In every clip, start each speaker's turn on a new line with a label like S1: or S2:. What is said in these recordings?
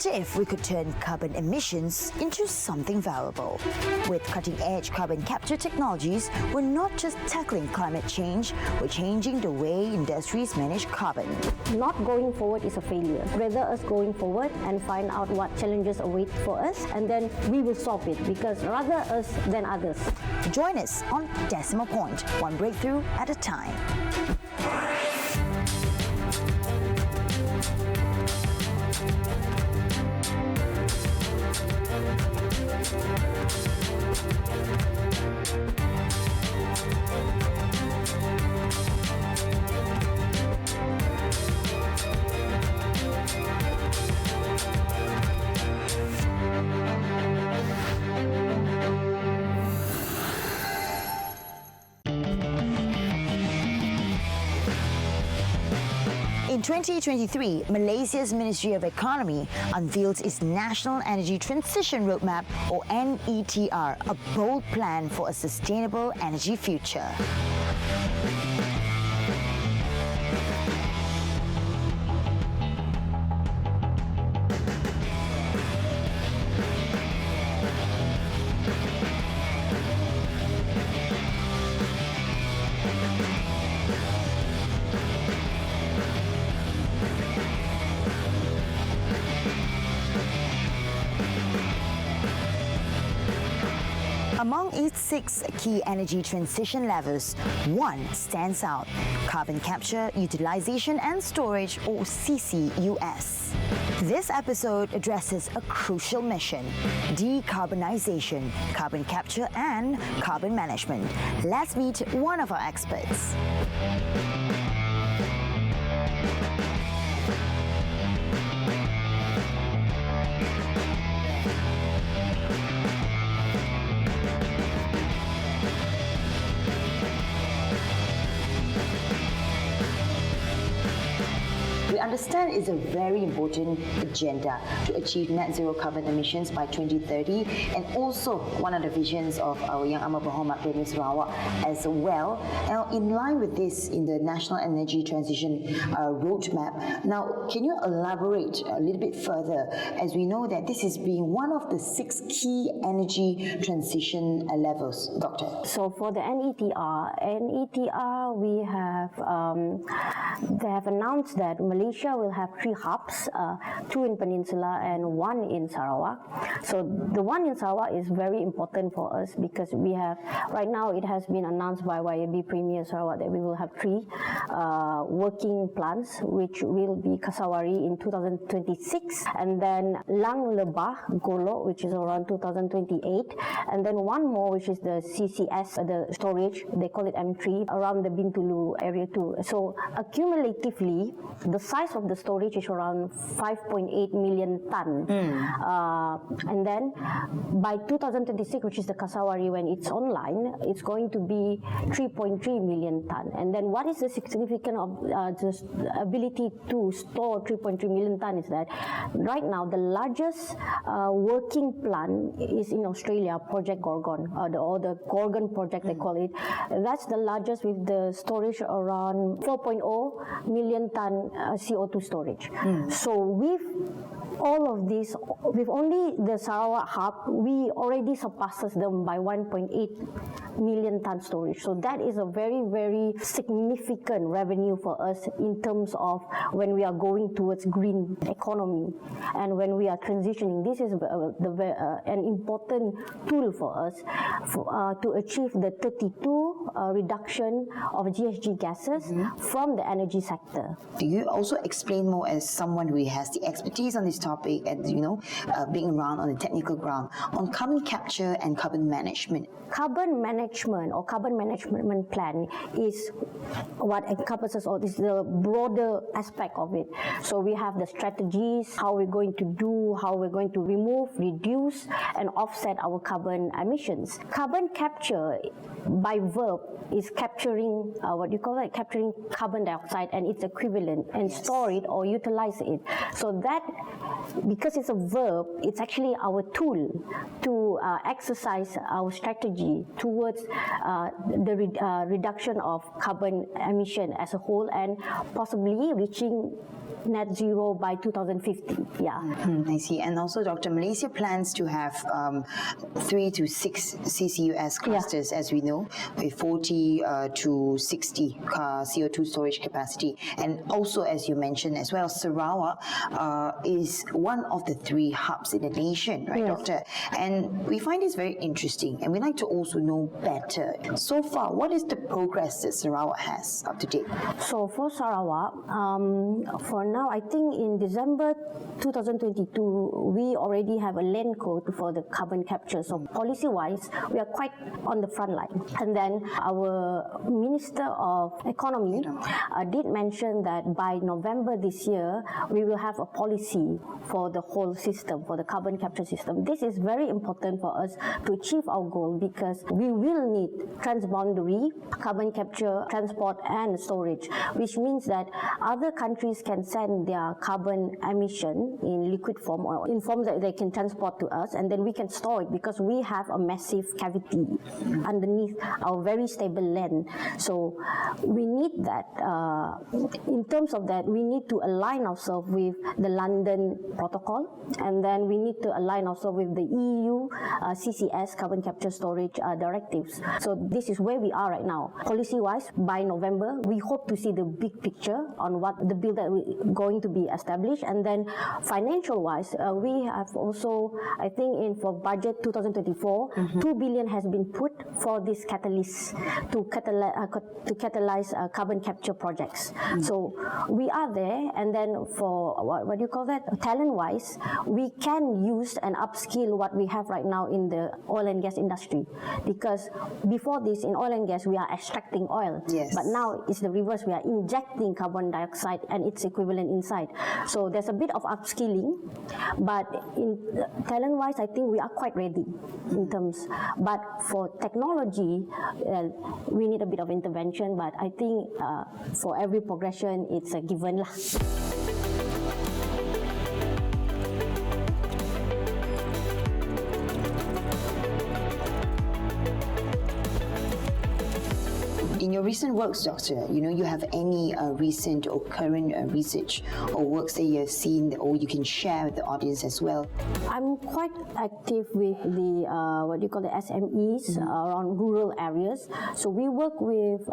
S1: What if we could turn carbon emissions into something valuable? With cutting-edge carbon capture technologies, we're not just tackling climate change, we're changing the way industries manage carbon.
S2: Not going forward is a failure. Rather us going forward and find out what challenges await for us, and then we will solve it, because rather us than others.
S1: Join us on Decimal Point, one breakthrough at a time. In 2023, Malaysia's Ministry of Economy unveiled its National Energy Transition Roadmap, or NETR, a bold plan for a sustainable energy future. Among its 6 key energy transition levels, one stands out: carbon capture, utilization and storage, or CCUS. This episode addresses a crucial mission: decarbonization, carbon capture and carbon management. Let's meet one of our experts. We understand it's a very important agenda to achieve net zero carbon emissions by 2030, and also one of the visions of our Yang Amat Berhormat Premier Sarawak as well. Now, in line with this, in the National Energy Transition Roadmap, now can you elaborate a little bit further, as we know that this is being one of the 6 key energy transition levels, Doctor?
S2: So for the NETR, we have they have announced that Malaysia will have 3 hubs, 2 in Peninsula and 1 in Sarawak. So the one in Sarawak is very important for us, because we have, right now it has been announced by YAB Premier Sarawak that we will have 3 working plants, which will be Kasawari in 2026, and then Lang Lebah Golok, which is around 2028, and then one more, which is the CCS, the storage, they call it M3, around the Bintulu area too. So accumulatively, the size of the storage is around 5.8 million ton. And then by 2026, which is the Kasawari, when it's online, it's going to be 3.3 million ton. And then what is the significance of the ability to store 3.3 million ton is that right now the largest working plant is in Australia, Project Gorgon, or the Gorgon project they call it. That's the largest, with the storage around 4.0 million ton CO2 storage. So with all of this, with only the Sarawak hub, we already surpasses them by 1.8 million ton storage. So that is a very, very significant revenue for us in terms of when we are going towards green economy and when we are transitioning. This is an important tool for us to achieve the 32 reduction of GHG gases from the energy sector.
S1: Do you also explain more, as someone who has the expertise on this topic and being around on the technical ground, on carbon capture and carbon management?
S2: Carbon management or carbon management plan is what encompasses all this, the broader aspect of it. So we have the strategies, how we're going to do, how we're going to remove, reduce and offset our carbon emissions. Carbon capture by verb is capturing capturing carbon dioxide and its equivalent, and store it or utilize it. So that, because it's a verb, it's actually our tool to exercise our strategy towards the reduction of carbon emission as a whole, and possibly reaching net zero by 2050. Yeah.
S1: I see. And also, Dr. Malaysia plans to have 3 to 6 CCUS clusters, as we know, with 40 to 60 CO2 storage capacity. And also, as you mentioned as well, Sarawak is one of the 3 hubs in the nation, right, Doctor? And we find this very interesting, and we'd like to also know better. So far, what is the progress that Sarawak has up to date?
S2: So for Sarawak, for now, I think in December 2022, we already have a land code for the carbon capture. So policy-wise, we are quite on the front line. And then our Minister of Economy did mention that by November this year, we will have a policy for the whole system, for the carbon capture system. This is very important for us to achieve our goal because we will need transboundary carbon capture, transport and storage, which means that other countries can send their carbon emission in liquid form or in form that they can transport to us, and then we can store it because we have a massive cavity underneath our very stable land. So we need that. In terms of that, we need to align ourselves with the London Protocol, and then we need to align ourselves with the EU CCS carbon capture storage directives. So this is where we are right now. Policy-wise, by November, we hope to see the big picture on what the bill that is going to be established, and then financial-wise, we have also, I think, for budget 2024, 2 billion has been put for this catalyst to catalyze carbon capture projects. So we are there, and then for what do you call that? Talent-wise, we can use and upskill what we have right now in the oil and gas industry, because before this in oil and gas we are extracting oil, but now it's the reverse. We are injecting carbon dioxide and its equivalent inside. So there's a bit of upskilling, but in talent-wise, I think we are quite ready in terms. But for technology, we need a bit of intervention. But I think for every progression, it's a given lah.
S1: In your recent works, Doctor, you have any recent or current research or works that you have seen or you can share with the audience as well?
S2: I'm quite active with the the SMEs around rural areas. So we work with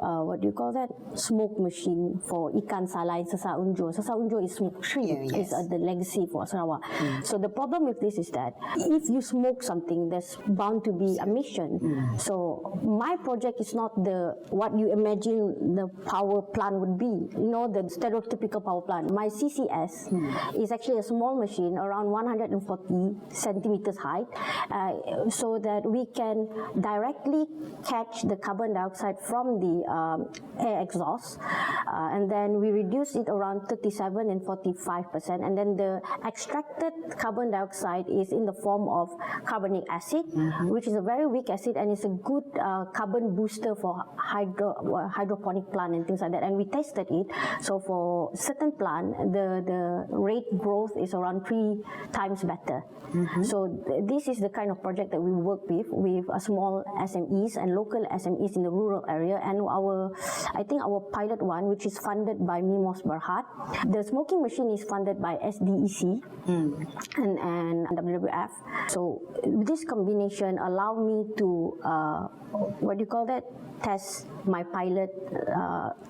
S2: smoke machine for ikan salai Sesar Unjur. Sesar Unjur is smoke shrimp. It's the legacy for Sarawak. So the problem with this is that if you smoke something, there's bound to be emission. So my project is not what you imagine the power plant would be, the stereotypical power plant. My CCS is actually a small machine around 140 centimeters height, so that we can directly catch the carbon dioxide from the air exhaust, and then we reduce it around 37 and 45%, and then the extracted carbon dioxide is in the form of carbonic acid, which is a very weak acid and is a good carbon booster for hydroponic plant and things like that. And we tested it. So for certain plant, the rate growth is around 3 times better. So this is the kind of project that we work with small SMEs and local SMEs in the rural area. And I think our pilot one, which is funded by Mimos Berhad, the smoking machine is funded by SDEC and WWF. So this combination allowed me to test my pilot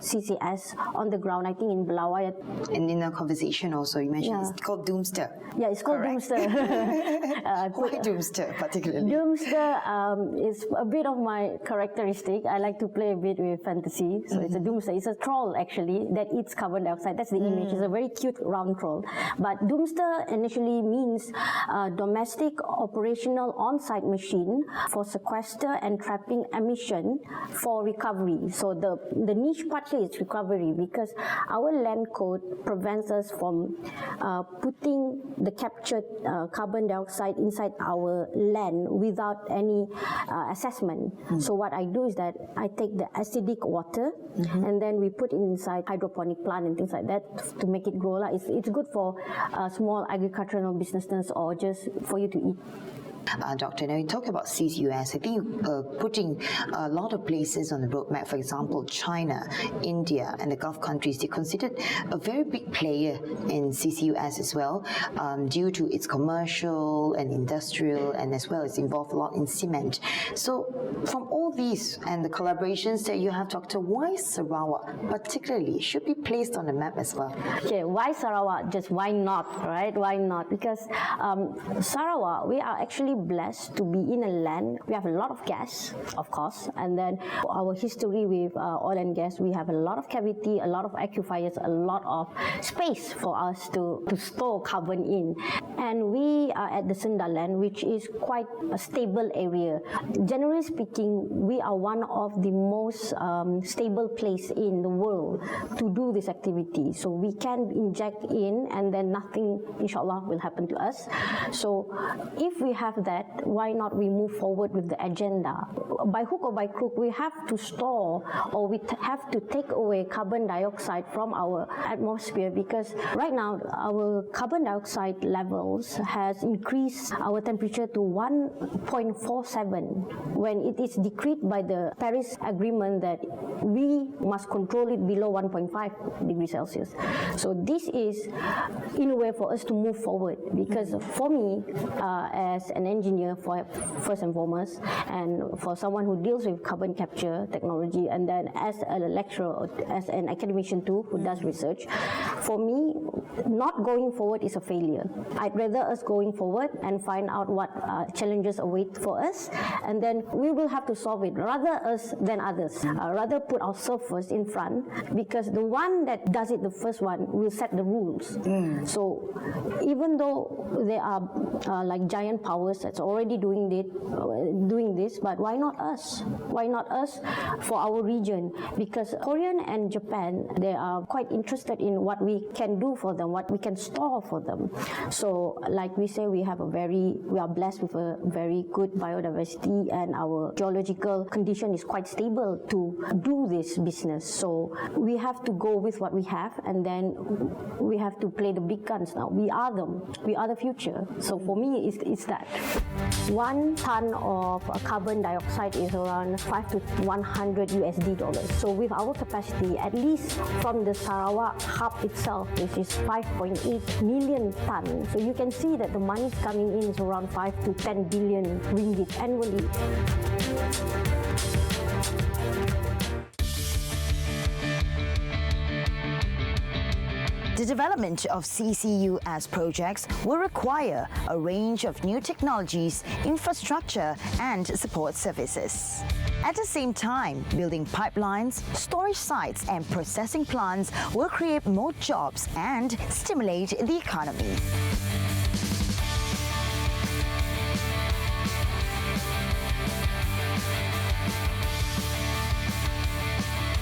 S2: CCS on the ground, I think in Belawai.
S1: And in our conversation also, you mentioned it's called Doomster.
S2: Yeah, it's called Doomster.
S1: Why Doomster particularly?
S2: Doomster is a bit of my characteristic. I like to play a bit with fantasy. So it's a Doomster. It's a troll actually that eats carbon dioxide. That's the image. It's a very cute round troll. But Doomster initially means domestic operational on-site machine for sequester and trapping emission for recovery. So the niche part here is recovery, because our land code prevents us from putting the captured carbon dioxide inside our land without any assessment. So what I do is that I take the acidic water and then we put it inside hydroponic plant and things like that to make it grow. It's good for small agricultural businesses or just for you to eat.
S1: Doctor. Now, you talk about CCUS. I think putting a lot of places on the roadmap, for example, China, India, and the Gulf countries, they're considered a very big player in CCUS as well, due to its commercial and industrial, and as well as involved a lot in cement. So, from all these and the collaborations that you have, Doctor, why Sarawak particularly should be placed on the map as well?
S2: Okay, why Sarawak? Just why not, right? Why not? Because Sarawak, we are actually blessed to be in a land. We have a lot of gas, of course, and then our history with oil and gas, we have a lot of cavity, a lot of aquifers, a lot of space for us to store carbon in. And we are at the Sunda land, which is quite a stable area. Generally speaking, we are one of the most stable place in the world to do this activity. So we can inject in and then nothing, inshallah, will happen to us. So if we have that, why not we move forward with the agenda? By hook or by crook, we have to store or we have to take away carbon dioxide from our atmosphere, because right now our carbon dioxide levels has increased our temperature to 1.47 when it is decreed by the Paris Agreement that we must control it below 1.5 degrees Celsius. So this is in a way for us to move forward, because for me as an engineer, first and foremost, and for someone who deals with carbon capture technology, and then as a lecturer, as an academician too, who does research, for me, not going forward is a failure. I'd rather us going forward and find out what challenges await for us, and then we will have to solve it, rather us than others. Rather put ourselves first in front, because the one that does it, the first one, will set the rules. So even though there are like giant powers that's already doing this, but why not us? Why not us for our region? Because Korean and Japan, they are quite interested in what we can do for them, what we can store for them. So like we say, we are blessed with a very good biodiversity, and our geological condition is quite stable to do this business. So we have to go with what we have, and then we have to play the big guns now. We are them. We are the future. So for me, it's that. 1 ton of carbon dioxide is around 5 to 100 USD dollars. So with our capacity, at least from the Sarawak hub itself, which is 5.8 million tons. So you can see that the money coming in is around 5 to 10 billion ringgit annually.
S1: The development of CCUS projects will require a range of new technologies, infrastructure, and support services. At the same time, building pipelines, storage sites, and processing plants will create more jobs and stimulate the economy.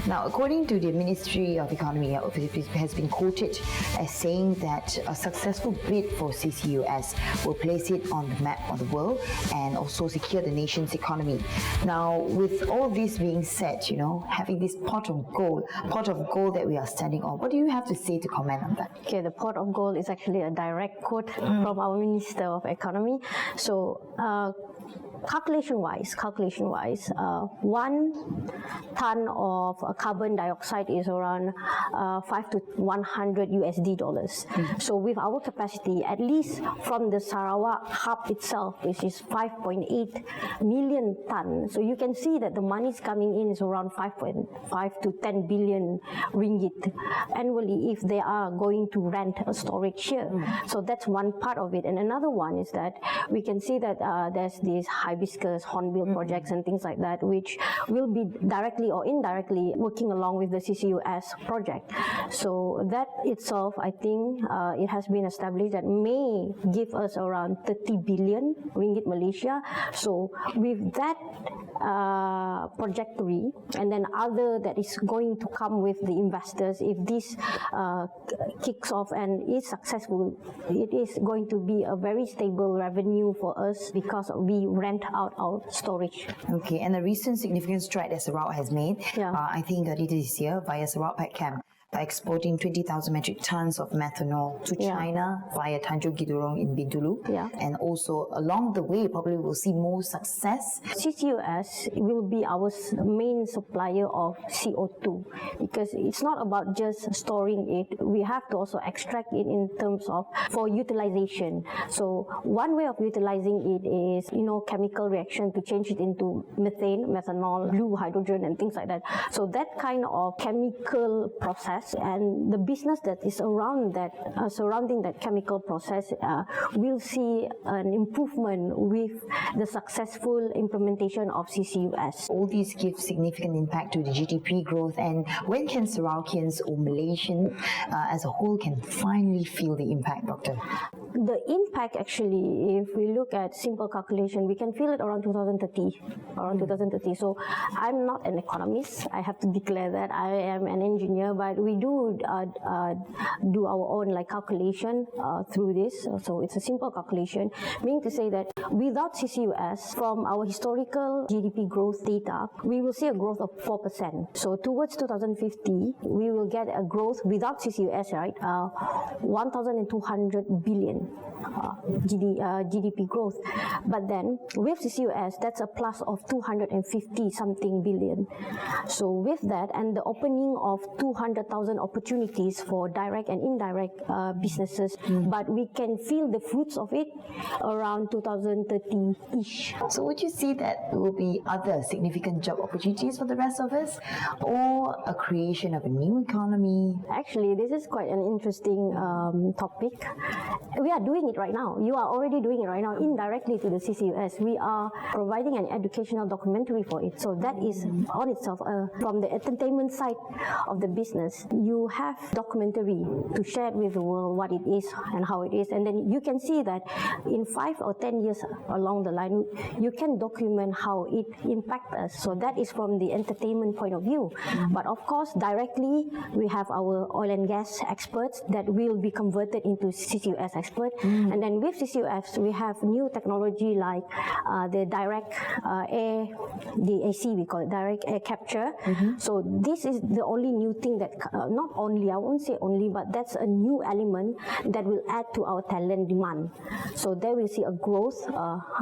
S1: Now, according to the Ministry of Economy, it has been quoted as saying that a successful bid for CCUS will place it on the map of the world and also secure the nation's economy. Now, with all this being said, having this pot of gold that we are standing on, what do you have to say to comment on that?
S2: Okay, the pot of gold is actually a direct quote from our Minister of Economy. So, calculation-wise, 1 ton of carbon dioxide is around 5 to 100 USD dollars. So with our capacity, at least from the Sarawak hub itself, which is 5.8 million tons. So you can see that the money coming in is around 5.5 to 10 billion ringgit annually if they are going to rent a storage here. So that's one part of it. And another one is that we can see that there's these hibiscus, hornbill projects and things like that, which will be directly or indirectly working along with the CCUS project. So that itself, I think it has been established that may give us around 30 billion ringgit Malaysia. So with that trajectory, and then other that is going to come with the investors, if this kicks off and is successful, it is going to be a very stable revenue for us because we rent out our storage.
S1: Okay, and a recent significant stride that Sarawak has made,
S2: Yeah.
S1: I think earlier this year via Sarawak Petchem. exporting 20,000 metric tons of methanol to China via Tanjung Gidurong in Bintulu.
S2: Yeah.
S1: And also along the way, probably we'll see more success.
S2: CCUS will be our main supplier of CO2 because it's not about just storing it. We have to also extract it in terms of for utilization. So one way of utilizing it is, chemical reaction to change it into methane, methanol, blue hydrogen and things like that. So that kind of chemical process and the business that is around that, surrounding that chemical process will see an improvement with the successful implementation of CCUS.
S1: All these give significant impact to the GDP growth, and when can Sarawakians or Malaysian as a whole can finally feel the impact, Doctor?
S2: The impact actually, if we look at simple calculation, we can feel it around 2030. So I'm not an economist. I have to declare that. I am an engineer, but we do do our own calculation through this. So it's a simple calculation, meaning to say that without CCUS, from our historical GDP growth data, we will see a growth of 4%. So towards 2050, we will get a growth without CCUS, right? 1,200 billion GDP growth. But then with CCUS, that's a plus of 250 something billion. So with that and the opening of 200,000 opportunities for direct and indirect businesses, but we can feel the fruits of it around 2030-ish.
S1: So would you see that there will be other significant job opportunities for the rest of us, or a creation of a new economy?
S2: Actually, this is quite an interesting topic. We are doing it right now. You are already doing it right now indirectly to the CCUS. We are providing an educational documentary for it. So that is on itself from the entertainment side of the business. You have documentary to share with the world what it is and how it is, and then you can see that in 5 or 10 years along the line, you can document how it impacts us. So that is from the entertainment point of view. But of course, directly we have our oil and gas experts that will be converted into CCUS experts, and then with CCUS we have new technology like the direct air, the AC we call it, direct air capture. So this is the only new thing that not only, I won't say only, but that's a new element that will add to our talent demand. So there we see a growth,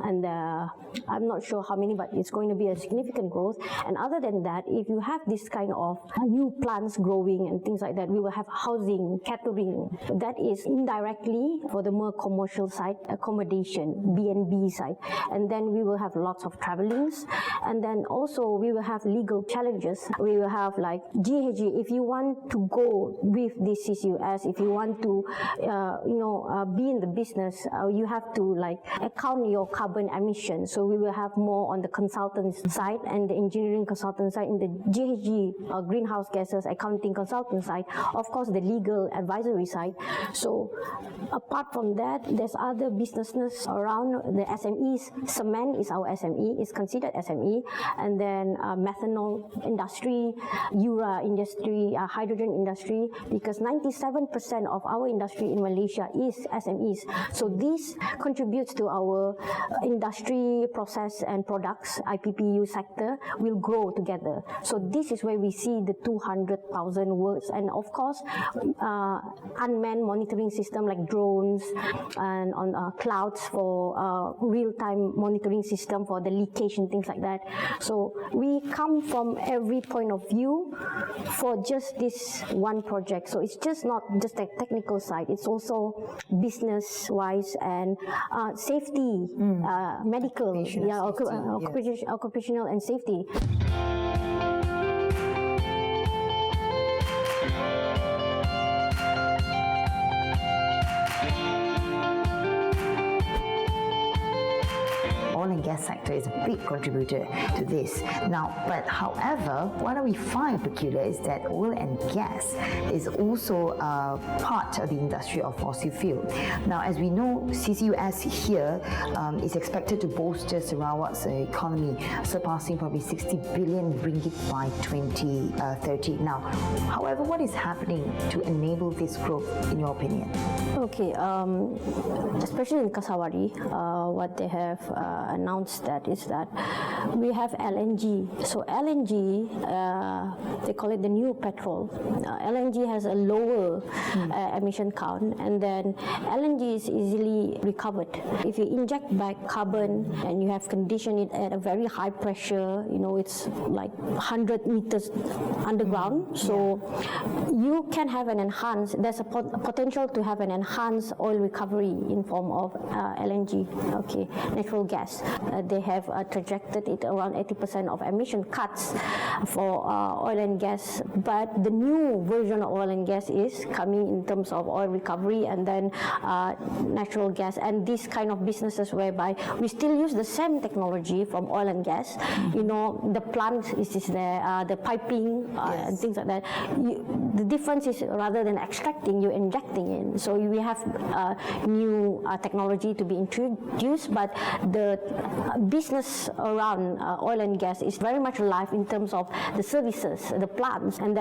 S2: and I'm not sure how many, but it's going to be a significant growth. And other than that, if you have this kind of new plants growing and things like that, we will have housing, catering. That is indirectly for the more commercial side, accommodation, B&B side. And then we will have lots of travelings. And then also we will have legal challenges. We will have like GHG. If you want to go with this CCUS, if you want to, be in the business, you have to account your carbon emissions. So we will have more on the consultant side and the engineering consultant side, in the GHG, greenhouse gases accounting consultant side, of course the legal advisory side. So apart from that, there's other businesses around the SMEs. Cement is our SME, is considered SME, and then methanol industry, Ura industry, hydrogen industry, because 97% of our industry in Malaysia is SMEs. So this contributes to our industry process and products, IPPU sector will grow together. So this is where we see the 200,000 works, and of course unmanned monitoring system like drones, and on clouds for real-time monitoring system for the leakage and things like that. So we come from every point of view for just this one project. So it's just not just the technical side, it's also business-wise and safety, medical, occupational and safety.
S1: Oil and gas sector is a big contributor to this. Now, but however, what we find peculiar is that oil and gas is also part of the industry of fossil fuel. Now, as we know, CCUS here is expected to bolster Sarawak's economy, surpassing probably 60 billion ringgit by 2030. Now, however, what is happening to enable this growth, in your opinion?
S2: Okay, especially in Kasawari, what they have announced that is that we have LNG. So LNG, they call it the new petrol. LNG has a lower emission count, and then LNG is easily recovered. If you inject back carbon and you have conditioned it at a very high pressure, it's like 100 meters underground, so you can have there's a potential to have an enhanced oil recovery in form of LNG, natural gas. They have trajected it around 80% of emission cuts for oil and gas, but the new version of oil and gas is coming in terms of oil recovery and then natural gas, and these kind of businesses whereby we still use the same technology from oil and gas. The plant is there, the piping and things like that. The difference is rather than extracting, you're injecting in. So we have new technology to be introduced, but the business around oil and gas is very much alive in terms of the services, the plants, and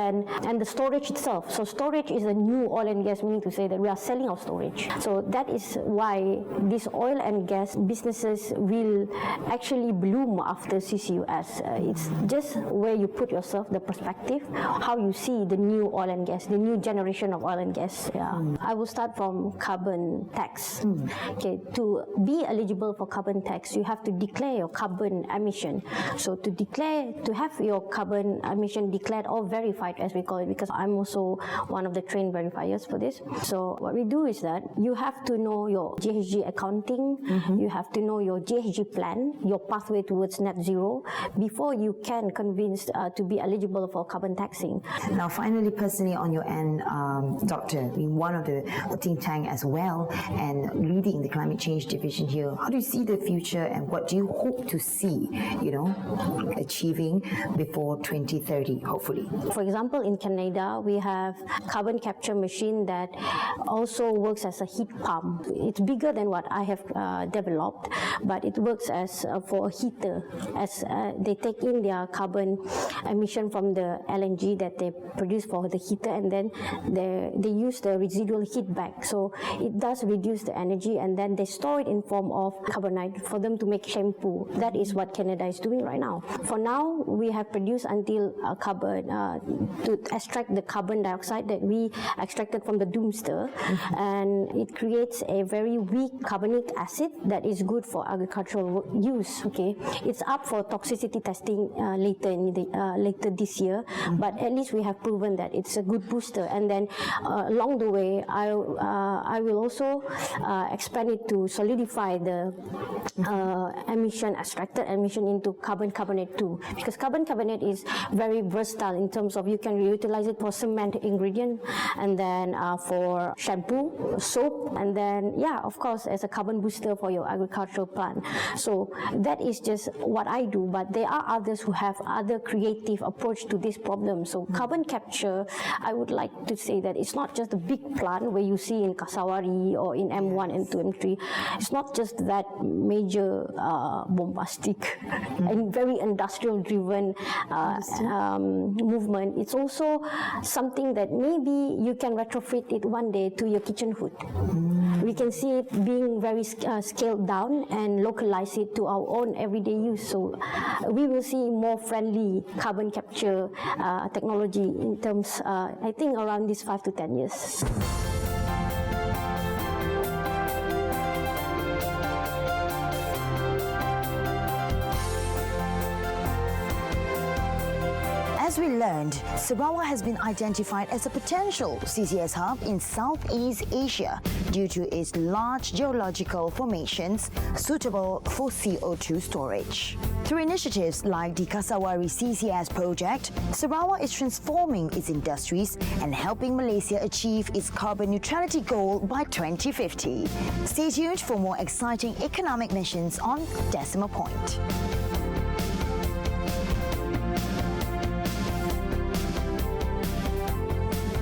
S2: the storage itself. So storage is a new oil and gas, meaning to say that we are selling our storage. So that is why these oil and gas businesses will actually bloom after CCUS. It's just where you put yourself, the perspective, how you see the new oil and gas, the new generation of oil and gas. I will start from carbon tax. To be eligible for carbon tax, you have to declare your carbon emission. So to have your carbon emission declared or verified, as we call it, because I'm also one of the trained verifiers for this. So what we do is that you have to know your GHG accounting, you have to know your GHG plan, your pathway towards net zero, before you can convince to be eligible for carbon taxing.
S1: Now, finally, personally on your end, Doctor, being one of the think tank as well and leading the climate change division here, how do you see the future and what do you hope to see, achieving before 2030, hopefully?
S2: For example, in Canada, we have carbon capture machine that also works as a heat pump. It's bigger than what I have developed, but it works as for a heater, as they take in their carbon emission from the LNG that they produce for the heater, and then they use the residual heat back. So it does reduce the energy, and then they store it in form of carbonite for them to make shampoo. That is what Canada is doing right now. For now, we have produced until carbon to extract the carbon dioxide that we extracted from the doomster, and it creates a very weak carbonic acid that is good for agricultural use. It's up for toxicity testing later this year, but at least we have proven that it's a good booster. And then along the way, I will also expand it to solidify the extracted emission into carbon carbonate too, because carbon carbonate is very versatile in terms of you can reutilize it for cement ingredient, and then for shampoo, soap, and then of course as a carbon booster for your agricultural plant. So that is just what I do, but there are others who have other creative approach to this problem. So carbon capture, I would like to say that it's not just a big plant where you see in Kasawari or in M1, M2, M3. It's not just that major bombastic and very industrial driven movement. It's also something that maybe you can retrofit it one day to your kitchen hood. We can see it being very scaled down and localize it to our own everyday use. So we will see more friendly carbon capture technology in terms, I think, around these 5 to 10 years.
S1: As we learned, Sarawak has been identified as a potential CCS hub in Southeast Asia due to its large geological formations suitable for CO2 storage. Through initiatives like the Kasawari CCS project, Sarawak is transforming its industries and helping Malaysia achieve its carbon neutrality goal by 2050. Stay tuned for more exciting economic missions on Decimal Point.